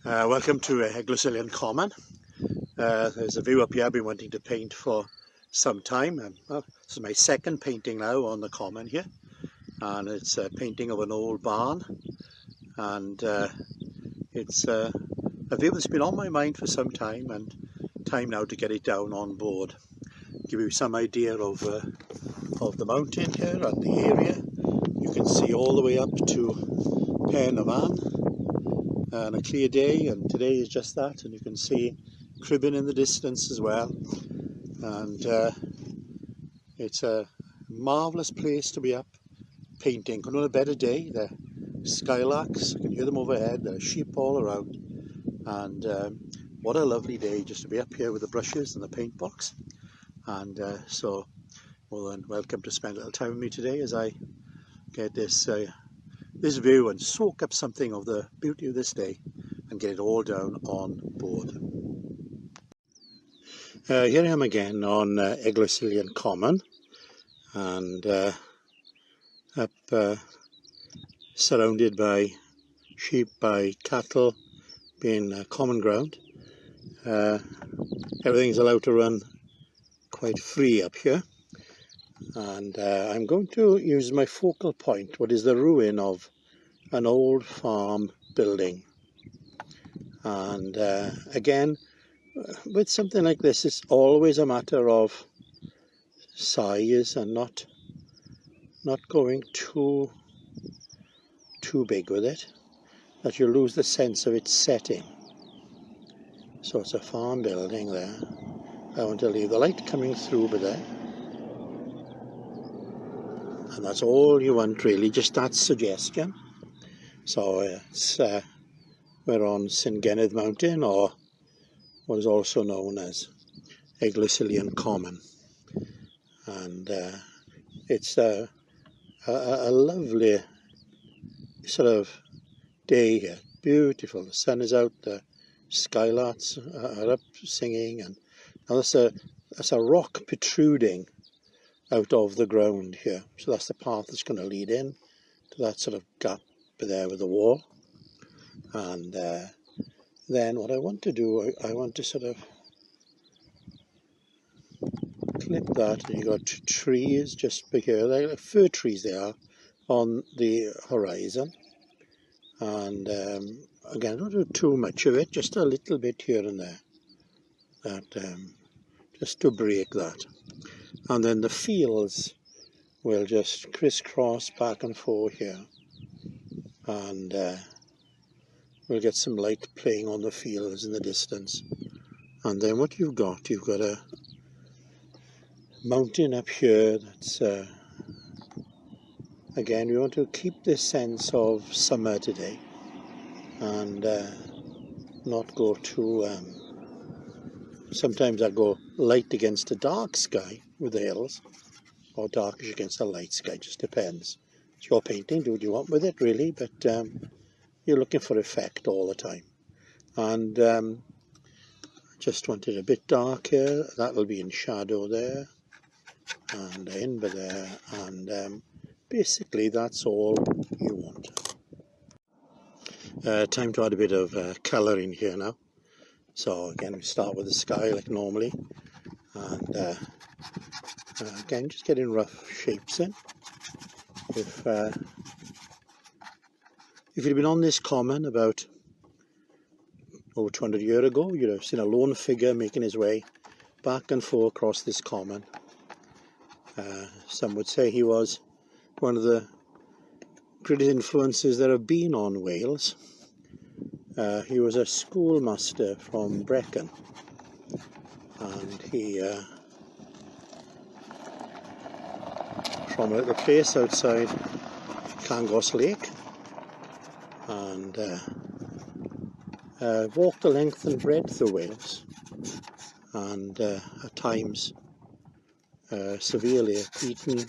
Welcome to Egwysilan Common. There's a view up here I've been wanting to paint for some time. This is my second painting now on the common here, and it's a painting of an old barn, and it's a view that's been on my mind for some time, and time now to get it down on board. Give you some idea of the mountain here and the area. You can see all the way up to Plein and a clear day, and today is just that, and you can see cribbing in the distance as well, and it's a marvellous place to be up painting. Couldn't have a better day. The skylarks, you can hear them overhead, there are sheep all around, and what a lovely day just to be up here with the brushes and the paint box. And so more than welcome to spend a little time with me today as I get this view and soak up something of the beauty of this day and get it all down on board. Here I am again on Egwysilan Common, and up surrounded by sheep, by cattle, being common ground. Everything's allowed to run quite free up here, and I'm going to use my focal point, what is the ruin of an old farm building. And again, with something like this, it's always a matter of size and not going too big with it, that you lose the sense of its setting. So it's a farm building there. I want to leave the light coming through by there, and that's all you want really, just that suggestion. So it's we're on St Gennydd Mountain, or what is also known as Egwysilan Common, and it's a lovely sort of day here. Beautiful, the sun is out, the skylarks are up singing, and now that's a rock protruding out of the ground here, so that's the path that's going to lead in to that sort of gap there with the wall. And then what I want to do, I want to sort of clip that, and you've got trees just here, like fir trees they are, on the horizon. And again, don't do too much of it, just a little bit here and there, that just to break that. And then the fields will just crisscross back and forth here, and we'll get some light playing on the fields in the distance. And then what you've got a mountain up here that's again, we want to keep this sense of summer today, and not go too sometimes I go light against a dark sky with the hills, or darkish against a light sky, just depends. It's your painting, do what you want with it really, but you're looking for effect all the time. And just wanted a bit dark here, that'll be in shadow there, and in by there, and basically that's all you want. Time to add a bit of colour in here now. So again, we start with the sky like normally, and again, just getting rough shapes in. If you'd been on this common about over 200 years ago, you'd have seen a lone figure making his way back and forth across this common. Some would say he was one of the greatest influences there have been on Wales. He was a schoolmaster from Brecon, and he from a place outside Cangos Lake, and walked the length and breadth of Wales, and at times severely beaten.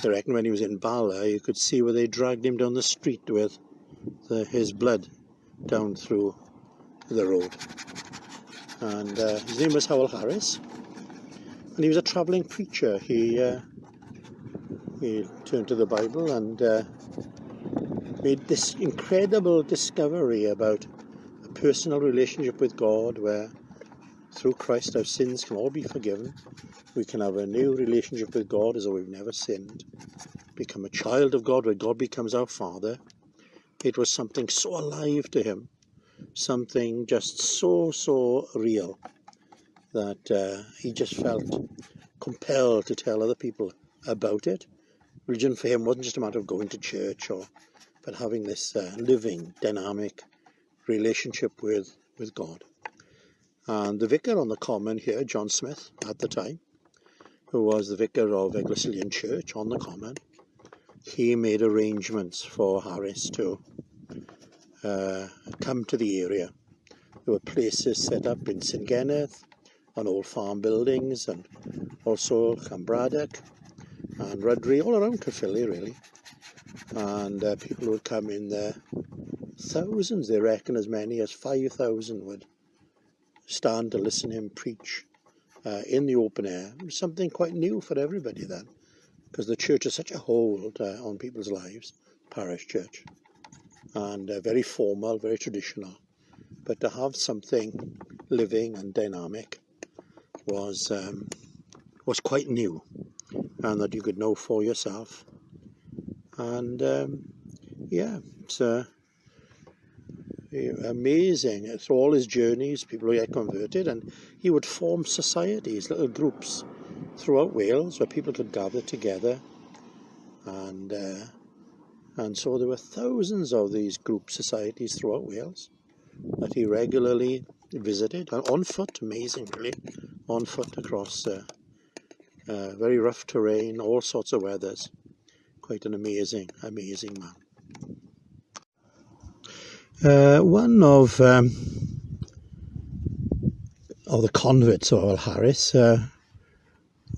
I reckon when he was in Bala, you could see where they dragged him down the street with his blood down through the road. And his name was Howell Harris, and he was a travelling preacher. He turned to the Bible and made this incredible discovery about a personal relationship with God where through Christ our sins can all be forgiven. We can have a new relationship with God as though we've never sinned. Become a child of God where God becomes our Father. It was something so alive to him, something just so real that he just felt compelled to tell other people about it. Religion for him wasn't just a matter of going to church, but having this living, dynamic relationship with God. And the vicar on the common here, John Smith, at the time, who was the vicar of Egwysilan Church on the common, he made arrangements for Harris to come to the area. There were places set up in St Kenneth, on old farm buildings, and also Cambraddock and Rudry, all around Caerphilly really. And people would come in there. Thousands, they reckon as many as 5,000 would stand to listen to him preach in the open air. It was something quite new for everybody then, because the church has such a hold on people's lives, parish church, and very formal, very traditional. But to have something living and dynamic was quite new, and that you could know for yourself. And yeah, it's amazing. Through all his journeys, people would get converted, and he would form societies, little groups throughout Wales where people could gather together. And so there were thousands of these group societies throughout Wales that he regularly visited, on foot, amazing really, on foot across very rough terrain, all sorts of weathers. Quite an amazing man. One of the converts of Earl Harris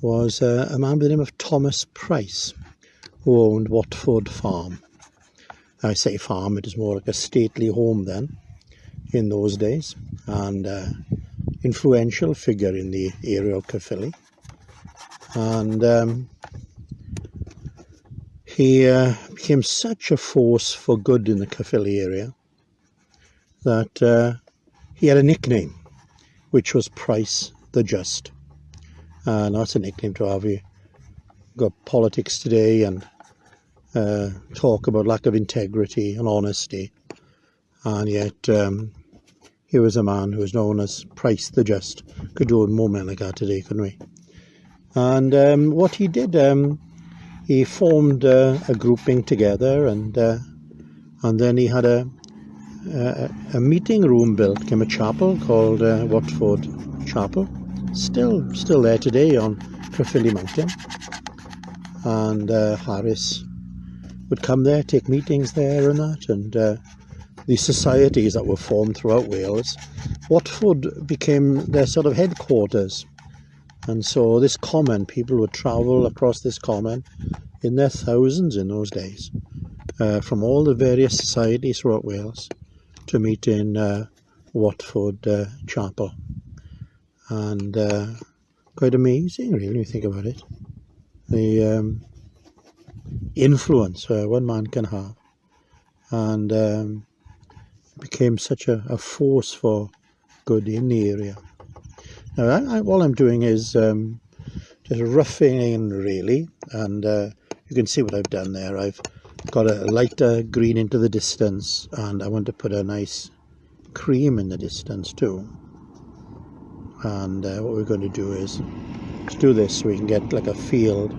was a man by the name of Thomas Price, who owned Watford Farm. I say farm, it was more like a stately home then, in those days, and influential figure in the area of Caerphilly. And he became such a force for good in the Caerphilly area that he had a nickname, which was Price the Just. And that's a nickname to have. You got politics today and talk about lack of integrity and honesty, and yet he was a man who was known as Price the Just. Could do a moment like that today, couldn't we? And what he did, he formed a grouping together, and then he had a meeting room built, became a chapel called Watford Chapel, still there today on Caerphilly Mountain. And Harris would come there, take meetings there and that, and the societies that were formed throughout Wales. Watford became their sort of headquarters, and so this common, people would travel across this common in their thousands in those days, from all the various societies throughout Wales to meet in Watford Chapel. And quite amazing really when you think about it, the influence one man can have, and became such a force for good in the area. Now all I'm doing is just roughing in really, and you can see what I've done there. I've got a lighter green into the distance, and I want to put a nice cream in the distance too. And what we're going to do is to do this so we can get like a field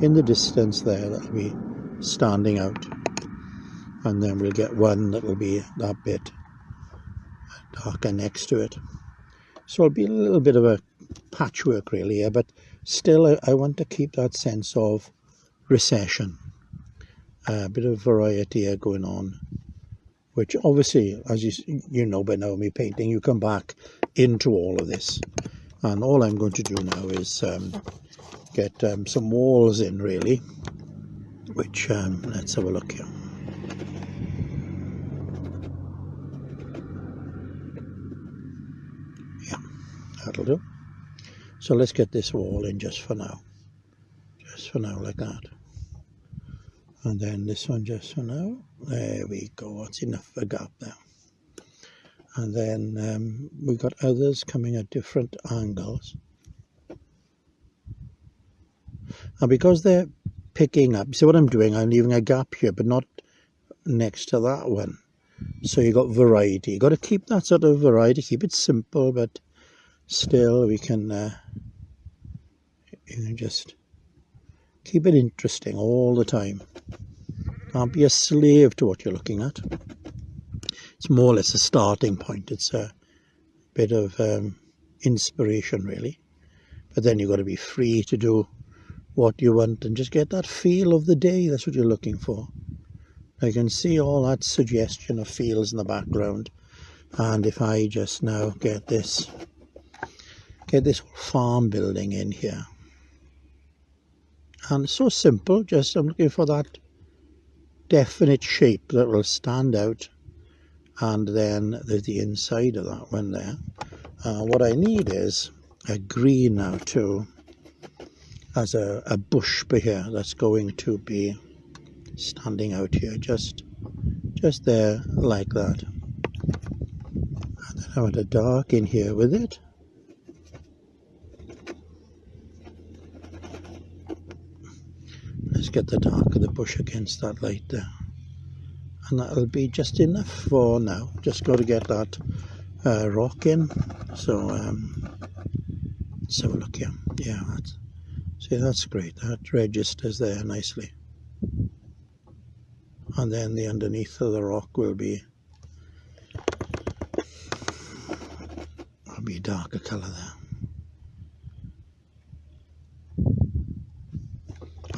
in the distance there that'll be standing out, and then we'll get one that'll be that bit darker next to it. So it'll be a little bit of a patchwork really here, but still I want to keep that sense of recession, a bit of variety here going on, which obviously, as you know by now, me painting, you come back into all of this. And all I'm going to do now is get some walls in really, which let's have a look here. Yeah, that'll do. So let's get this wall in just for now like that, and then this one just for now. There we go, that's enough of a gap there. And then we've got others coming at different angles. And because they're picking up, see what I'm doing, I'm leaving a gap here, but not next to that one. So you got variety. You got to keep that sort of variety, keep it simple, but still we can, you can just keep it interesting all the time. Can't be a slave to what you're looking at. It's more or less a starting point. It's a bit of inspiration, really. But then you've got to be free to do what you want and just get that feel of the day. That's what you're looking for. I can see all that suggestion of fields in the background. And if I just now get this farm building in here. And it's so simple, just I'm looking for that definite shape that will stand out. And then there's the inside of that one there. What I need is a green now too, as a bush here that's going to be standing out here, just there like that. And then I want a dark in here with it. Let's get the dark of the bush against that light there. And that'll be just enough for now. Just got to get that rock in. So let's have a look here. Yeah, see, that's great. That registers there nicely. And then the underneath of the rock will be a darker colour there.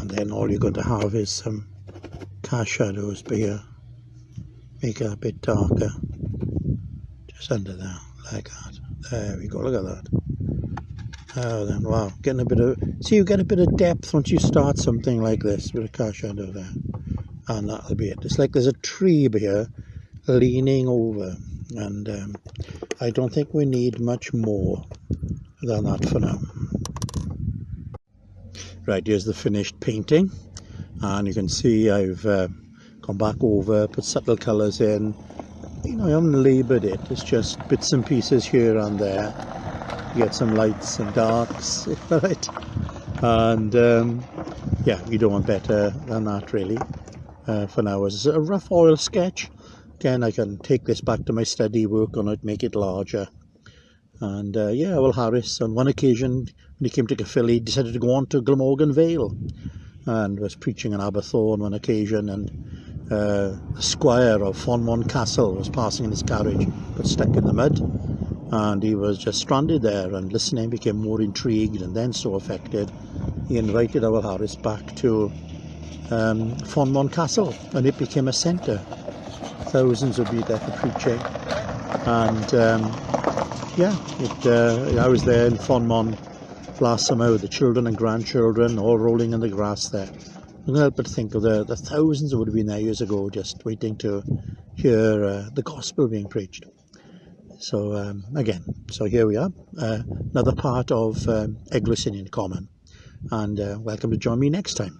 And then all you're going to have is some cast shadows here. Make it a bit darker, just under there, like that. There we go, look at that. Oh, then, wow, getting a bit of, see, you get a bit of depth once you start something like this, with a cast shadow there. And that'll be it. It's like there's a tree here leaning over, and I don't think we need much more than that for now. Right, here's the finished painting, and you can see I've gone back over, put subtle colours in. You know, I haven't laboured it, it's just bits and pieces here and there. You get some lights and darks, right? And yeah, you don't want better than that really. For now, as a rough oil sketch. Again, I can take this back to my study, work on it, make it larger. And yeah, well, Harris, on one occasion, when he came to Caerphilly, decided to go on to Glamorgan Vale and was preaching in Aberthaw on one occasion, and the squire of Fonmont Castle was passing in his carriage, got stuck in the mud, and he was just stranded there, and listening, became more intrigued and then so affected, he invited our Harris back to Fonmont Castle, and it became a centre. Thousands would be there for preaching, and yeah, I was there in Fonmont last summer with the children and grandchildren all rolling in the grass there. I can't help but think of the thousands that would have been there years ago, just waiting to hear the gospel being preached. So again, so here we are, another part of Egwysilan Common, and welcome to join me next time.